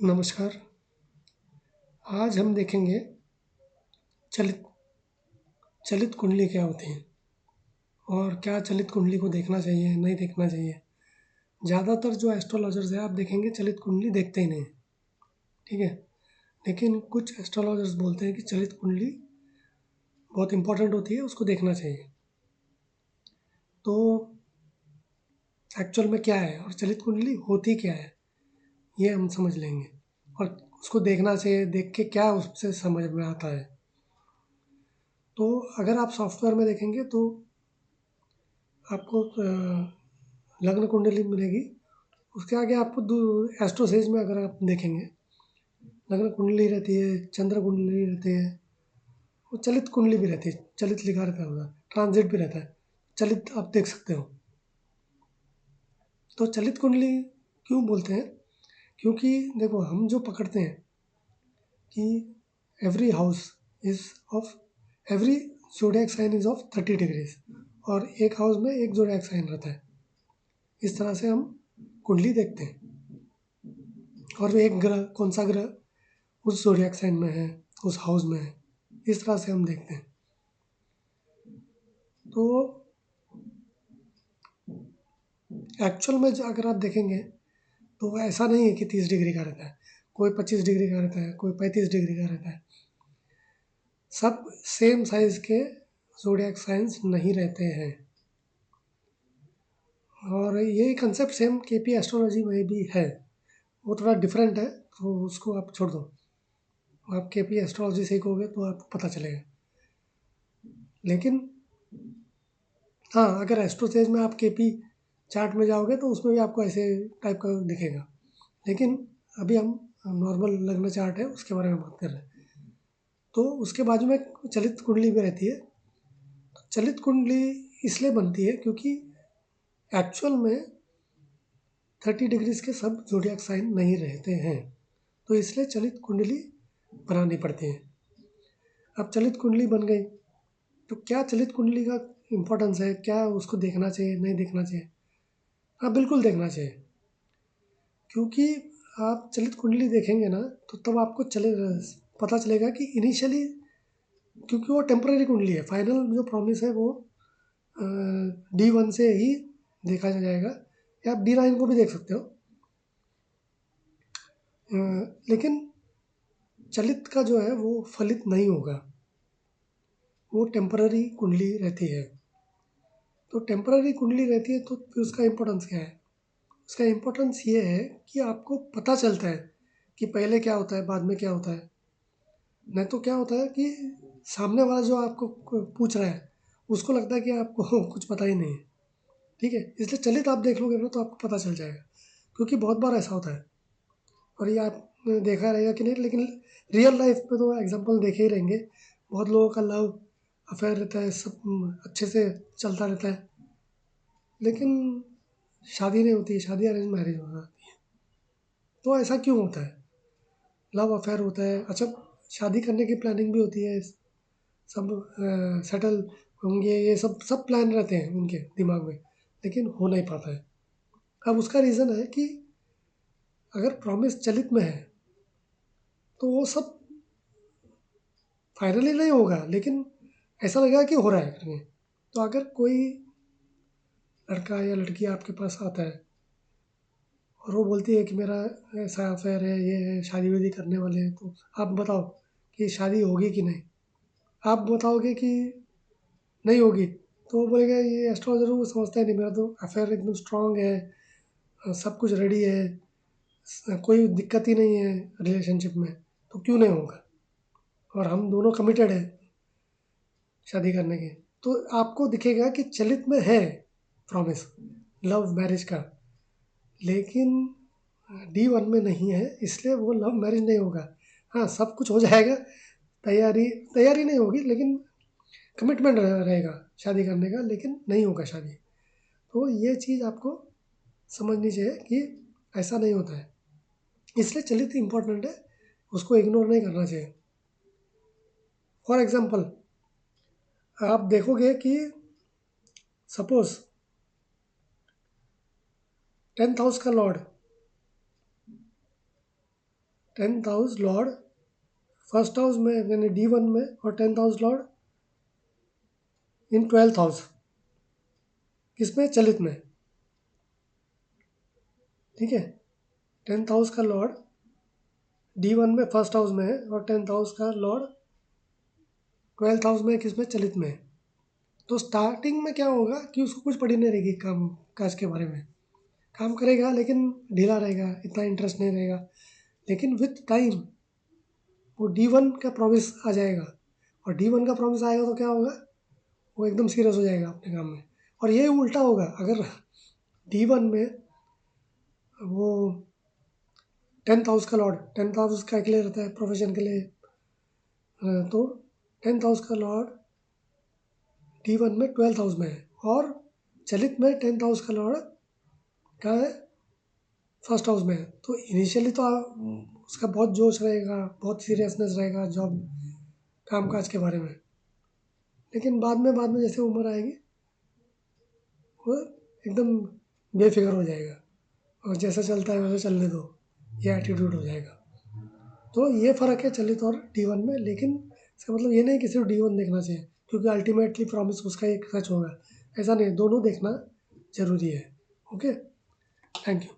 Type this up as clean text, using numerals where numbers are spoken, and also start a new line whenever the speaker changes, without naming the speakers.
नमस्कार। आज हम देखेंगे चलित चलित कुंडली क्या होती है और क्या चलित कुंडली को देखना चाहिए, नहीं देखना चाहिए। ज़्यादातर जो एस्ट्रोलॉजर्स हैं आप देखेंगे चलित कुंडली देखते ही नहीं, ठीक है। लेकिन कुछ एस्ट्रोलॉजर्स बोलते हैं कि चलित कुंडली बहुत इंपॉर्टेंट होती है, उसको देखना चाहिए। तो एक्चुअल में क्या है और चलित कुंडली होती क्या है, ये हम समझ लेंगे। और उसको देखना चाहिए, देख के क्या उससे समझ में आता है। तो अगर आप सॉफ्टवेयर में देखेंगे तो आपको लग्न कुंडली मिलेगी। उसके आगे आपको एस्ट्रोसेज में अगर आप देखेंगे लग्न कुंडली रहती है, चंद्र कुंडली रहती है, वो चलित कुंडली भी रहती है। चलित लिखा रहता है उधर, ट्रांजिट भी रहता है, चलित आप देख सकते हो। तो चलित कुंडली क्यों बोलते हैं? क्योंकि देखो हम जो पकड़ते हैं कि every house is of every zodiac sign is of 30 degrees, और एक हाउस में एक जोडिएक साइन रहता है। इस तरह से हम कुंडली देखते हैं। और एक ग्रह, कौन सा ग्रह उस जोडिएक साइन में है, उस हाउस में है, इस तरह से हम देखते हैं। तो एक्चुअल में जो अगर आप देखेंगे तो ऐसा नहीं है कि 30 डिग्री का रहता है, कोई 25 डिग्री का रहता है, कोई 35 डिग्री का रहता है। सब सेम साइज के जोडिएक साइंस नहीं रहते हैं। और यही कंसेप्ट सेम केपी एस्ट्रोलॉजी में भी है, वो थोड़ा डिफरेंट है, तो उसको आप छोड़ दो। आप केपी एस्ट्रोलॉजी सीखोगे तो आपको पता चलेगा। लेकिन हाँ, अगर एस्ट्रोसेज में आप केपी चार्ट में जाओगे तो उसमें भी आपको ऐसे टाइप का दिखेगा। लेकिन अभी हम नॉर्मल लग्न चार्ट है उसके बारे में बात कर रहे हैं। तो उसके बाजू में चलित कुंडली भी रहती है। तो चलित कुंडली इसलिए बनती है क्योंकि एक्चुअल में 30 डिग्रीज के सब जोडियाक साइन नहीं रहते हैं, तो इसलिए चलित कुंडली बनानी पड़ती है। अब चलित कुंडली बन गई तो क्या चलित कुंडली का इम्पोर्टेंस है, क्या उसको देखना चाहिए, नहीं देखना चाहिए? हाँ, बिल्कुल देखना चाहिए। क्योंकि आप चलित कुंडली देखेंगे ना तो तब आपको पता चलेगा कि इनिशियली, क्योंकि वो टेम्पररी कुंडली है, फाइनल जो प्रॉमिस है वो D1 से ही देखा जाएगा, या आप D9 को भी देख सकते हो। लेकिन चलित का जो है वो फलित नहीं होगा, वो टेम्पररी कुंडली रहती है। तो टेम्पररी कुंडली रहती है तो फिर उसका इम्पोर्टेंस क्या है? उसका इम्पोर्टेंस ये है कि आपको पता चलता है कि पहले क्या होता है, बाद में क्या होता है। नहीं तो क्या होता है कि सामने वाला जो आपको पूछ रहा है उसको लगता है कि आपको कुछ पता ही नहीं है, ठीक है। इसलिए चलित आप देख लोगे ना तो आपको पता चल जाएगा, क्योंकि बहुत बार ऐसा होता है। और ये आपने देखा रहेगा कि नहीं, लेकिन रियल लाइफ में तो एग्जांपल देखे ही रहेंगे। बहुत लोगों का लव अफेयर रहता है, सब अच्छे से चलता रहता है, लेकिन शादी नहीं होती है, शादी अरेंज मैरिज हो जाती है। तो ऐसा क्यों होता है? लव अफेयर होता है, अच्छा, शादी करने की प्लानिंग भी होती है, सब सेटल होंगे, ये सब सब प्लान रहते हैं उनके दिमाग में, लेकिन हो नहीं पाता है। अब उसका रीज़न है कि अगर प्रॉमिस चलित में है तो वो सब फाइनली नहीं होगा, लेकिन ऐसा लगेगा कि हो रहा है करके। तो अगर कोई लड़का या लड़की आपके पास आता है और वो बोलती है कि मेरा ऐसा अफेयर है, ये है, शादी वादी करने वाले हैं, तो आप बताओ कि शादी होगी कि नहीं? आप बताओगे कि नहीं होगी, तो वो बोलेगा ये एस्ट्रोलॉजर वो समझता ही नहीं, मेरा तो अफेयर एकदम स्ट्रांग है, सब कुछ रेडी है, कोई दिक्कत ही नहीं है रिलेशनशिप में, तो क्यों नहीं होगा? और हम दोनों कमिटेड है शादी करने के। तो आपको दिखेगा कि चलित में है प्रॉमिस लव मैरिज का, लेकिन D1 में नहीं है, इसलिए वो लव मैरिज नहीं होगा। हाँ, सब कुछ हो जाएगा, तैयारी तैयारी नहीं होगी, लेकिन कमिटमेंट रहेगा शादी करने का, लेकिन नहीं होगा शादी। तो ये चीज़ आपको समझनी चाहिए कि ऐसा नहीं होता है, इसलिए चलित इम्पोर्टेंट है, उसको इग्नोर नहीं करना चाहिए। फॉर एग्जांपल आप देखोगे कि सपोज 10th हाउस का Lord 10th house Lord first house में यानी D1 में, और 10th हाउस लॉर्ड इन 12th हाउस, किसमें? चलित में। ठीक है, 10th हाउस का लॉर्ड D1 में फर्स्ट हाउस में है, और 10th हाउस का लॉर्ड 12th हाउस में किसमें? चलित में। तो स्टार्टिंग में क्या होगा कि उसको कुछ पड़ी नहीं रहेगी काम काज के बारे में, काम करेगा लेकिन ढीला रहेगा, इतना इंटरेस्ट नहीं रहेगा। लेकिन विथ टाइम वो D1 का प्रॉमिस आ जाएगा, और D1 का प्रॉमिस आएगा तो क्या होगा? वो एकदम सीरियस हो जाएगा अपने काम में। और ये उल्टा होगा, अगर D1 में वो 10th हाउस का लॉर्ड, 10th हाउस का के लिए रहता है प्रोफेशन के लिए, तो 10th हाउस का लॉर्ड D1 में 12th हाउस में है, और चलित में 10th हाउस का लॉर्ड क्या है? फर्स्ट हाउस में है। तो इनिशियली तो उसका बहुत जोश रहेगा, बहुत सीरियसनेस रहेगा जॉब काम काज के बारे में। लेकिन बाद में जैसे उम्र आएगी वो एकदम बेफिक्र हो जाएगा, और जैसा चलता है वैसे चलने दो, ये एटीट्यूड हो जाएगा। तो ये फ़र्क है चलित और D1 में। लेकिन इसका मतलब ये नहीं कि सिर्फ D1 देखना चाहिए, क्योंकि अल्टीमेटली प्रॉमिस उसका एक सच होगा, ऐसा नहीं, दोनों देखना ज़रूरी है। Okay, thank you.